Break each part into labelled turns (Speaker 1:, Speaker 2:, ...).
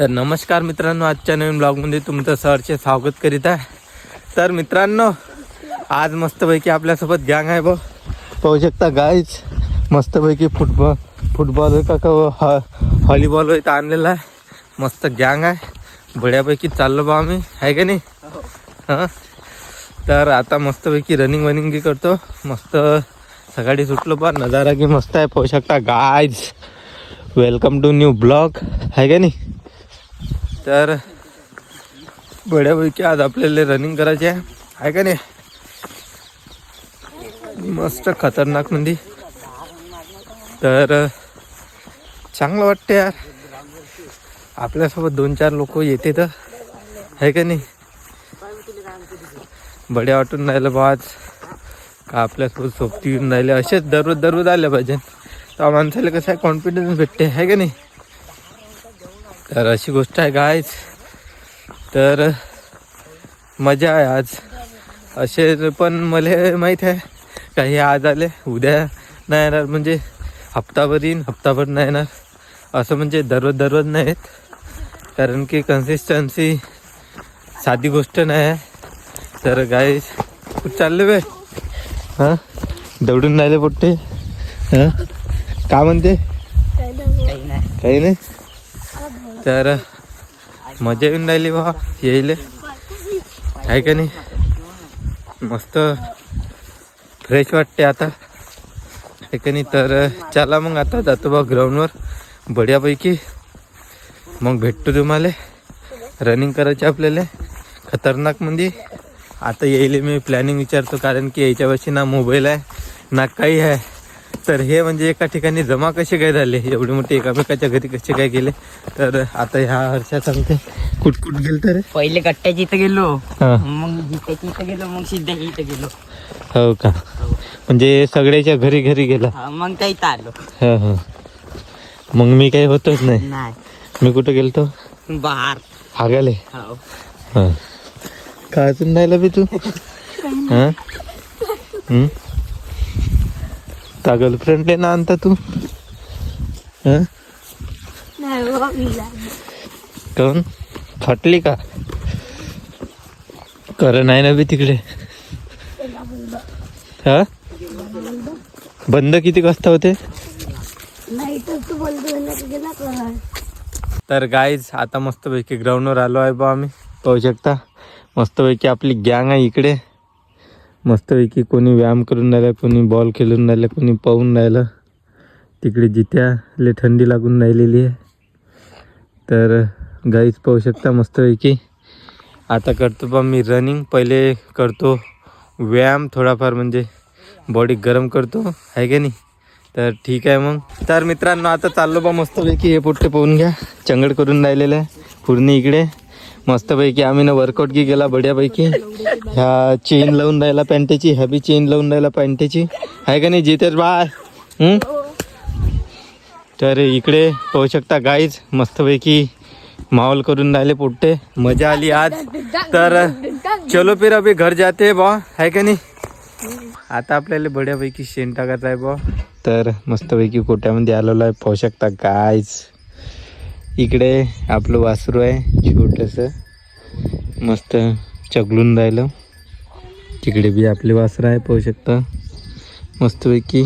Speaker 1: तर नमस्कार मित्रांनो, आजच्या नवीन ब्लॉगमध्ये तुमचं सहर्ष स्वागत करीत आहे. तर मित्रांनो, आज मस्तपैकी आपल्यासोबत गँग आहे बघ. पाहू शकता गाईज, मस्तपैकी फुटबॉल का व्हॉलीबॉल इथं आणलेला आहे. मस्त गँग आहे, बड्यापैकी चाललो बा आम्ही, आहे का नाही? हां, तर आता मस्तपैकी रनिंग करतो. मस्त सकाळी सुटलो बा, नजारा की मस्त आहे. पाहू शकता guys, welcome to new blog, आहे का नाही? तर बड्यापैकी आज आपल्याला रनिंग करायची आहे का नाही? मस्त खतरनाक मध्ये. तर चांगलं वाटतं यार, आपल्यासोबत 2-4 लोक येते तर, आहे का नाही? बड्या वाटून राहिलं बा आज का आपल्यासोबत सोबती येऊन राहिले. असेच दररोज आले पाहिजे, तर माणसाला कसं आहे, कॉन्फिडन्स भेटते, आहे का नाही? तर अशी गोष्ट आहे गाईज. तर मजा आहे आज. असे पण मला माहीत आहे काही आज आले उद्या नाही येणार, म्हणजे हप्ताभर नाही येणार, असं म्हणजे दररोज नाही येत. कारण की कन्सिस्टन्सी साधी गोष्ट नाही आहे. तर गाईज, कुठं चालले बे? हां, दौडून राहिले पोट्टे. हां, का म्हणते? काही नाही. तर मजा येऊन राहिली बा यायले, आहे का नाही? मस्त फ्रेश वाटते आता, आहे का नाही? तर चला मग आता जातो बा ग्राउंडवर बढियापैकी. मग भेटतो तुम्हाला. रनिंग करायची आपल्याला खतरनाक मध्ये. आता यायले मी प्लॅनिंग विचारतो, कारण की याच्यापाशी ना मोबाईल आहे ना काही आहे. तर हे म्हणजे एका ठिकाणी जमा कसे काय झाले, एवढे मोठे एकामेकाच्या घरी कसे काय गेले. तर आता ह्या हर्षा सांगते कुठ गेल. तर
Speaker 2: पहिले गट्ट्याच्या इथं गेलो,
Speaker 1: हां,
Speaker 2: मग जित्याच्या इथं गेलो, मग सिद्ध्याच्या इथं गेलो.
Speaker 1: हो का? म्हणजे सगळ्याच्या घरी गेला.
Speaker 2: मग त्या इथं आलो.
Speaker 1: हां हां, मग मी काही होतच नाही. मी कुठं गेलतो?
Speaker 2: बाहेर
Speaker 1: हागाले.
Speaker 2: हो.
Speaker 1: हां, काय अजून राहिला बी तू? हां, का गर्लफ्रेंडले ना आणता तू? हां, काऊन फाटली का? कर नाही ना बी तिकडे. हा, बंद किती वाजता होते? तर गाईज, आता मस्तपैकी ग्राउंडवर आलो आहे बा आम्ही. पाहू शकता मस्तपैकी आपली गँग आहे इकडे. मस्तपैकी कोणी व्यायाम करून राहिलं, कोणी बॉल खेळून राहिलं, कोणी पाहून राहिलं. तिकडे जित्याले थंडी लागून राहिलेली आहे. तर गाईज पाहू शकता मस्तपैकी. आता करतो बा मी रनिंग. पहिले करतो व्यायाम थोडाफार, म्हणजे बॉडी गरम करतो, आहे का नाही? तर ठीक आहे मग. तर मित्रांनो, आता चाललो बा मस्तपैकी. हे पोट्टे पाहून घ्या, चंगड करून राहिलेलं आहे पूर्ण इकडे. मस्तपैकी आम्ही ना वर्कआउट की गेला बढ्यापैकी. ह्या चेन लावून राहिला पॅन्टेची, ह्या बी चेन लावून राहिला पॅन्टेची, आहे का नाही जितेश बाय? तर इकडे पाहू शकता गाईज, मस्तपैकी माहोल करून राहिले पोट्टे. मजा आली आज. तर चलो फिर अभी घर जाते बा, आहे का नाही? आता आपल्याला बढ्यापैकी शेण टाकायचं आहे बा. तर मस्तपैकी कोट्यामध्ये आलेलो आहे. पाहू शकता गाईज, इकडे आपलं वासरू आहे छोटंसं, मस्त चगलून राहिलं. तिकडे बी आपले वासरं आहे, पाहू शकता मस्तपैकी.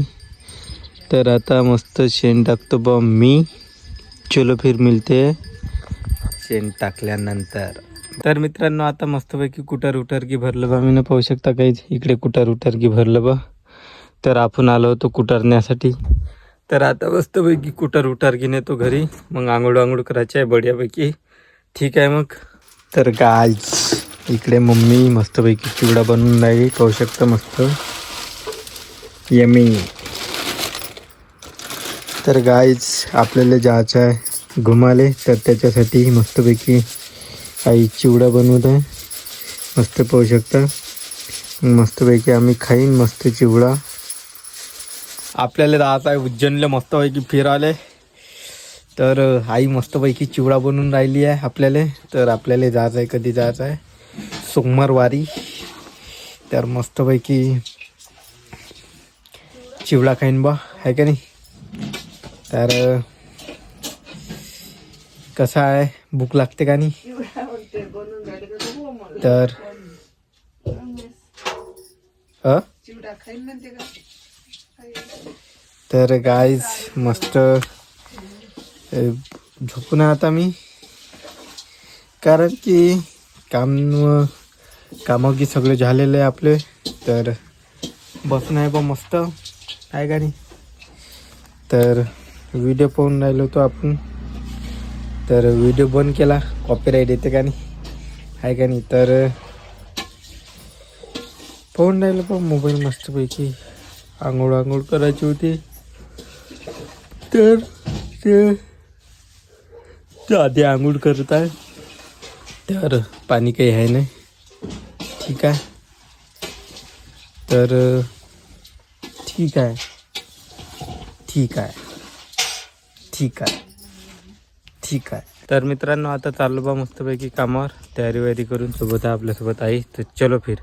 Speaker 1: तर आता मस्त शेण टाकतो बा मी. चलो फिर मिळते शेण टाकल्यानंतर. तर मित्रांनो, आता मस्तपैकी कुटर की भरलं बा मी ना. पाहू शकता काहीच इकडे कुटर की भरलं बा. तर आपण आलो होतो कुटरण्यासाठी. तर आता मस्तपैकी कुटर की नेतो घरी. मग आंघोळ करायची आहे बढियापैकी, ठीक आहे मग. तर गाईज, इकडे मम्मी मस्तपैकी चिवडा बनवून राहिली, पाहू शकता मस्त यमी. तर गाईज, आपल्याला जायचं आहे घुमाले, तर त्याच्यासाठी मस्तपैकी आई चिवडा बनवत आहे. मस्त पाहू शकता. मस्तपैकी आम्ही खाईन मस्त चिवडा. आपल्याला जायचं आहे उज्जैनला मस्तपैकी फिरायला. तर आई मस्तपैकी चिवडा बनवून राहिली आहे आपल्याला. तर आपल्याला जायचं आहे, कधी जायचं आहे? सोमवारवारी. तर मस्तपैकी चिवडा खाईन बा, आहे का नाही? तर कसा आहे भूक लागते का नाही. तर तर गाईज मस्त झोपून आहे आता मी, कारण की कामं की सगळे झालेले आहे आपले. तर बसून आहे बा मस्त आहे का नाही. तर व्हिडिओ पाहून राहिलो होतो आपण, तर व्हिडिओ बंद केला, कॉपीराईट येते का नाही आहे का नाही. तर पाहून राहिलो पण मोबाईल मस्तपैकी. आंघोळ करायची होती, तर ते आधी आंघोळ करत आहे. तर पाणी काही आहे नाही, ठीक आहे. तर ठीक आहे. तर मित्रांनो आता चाललो बा मस्तपैकी कामावर, तयारी करून. सोबत आहे आपल्यासोबत आई. तर चलो फिर.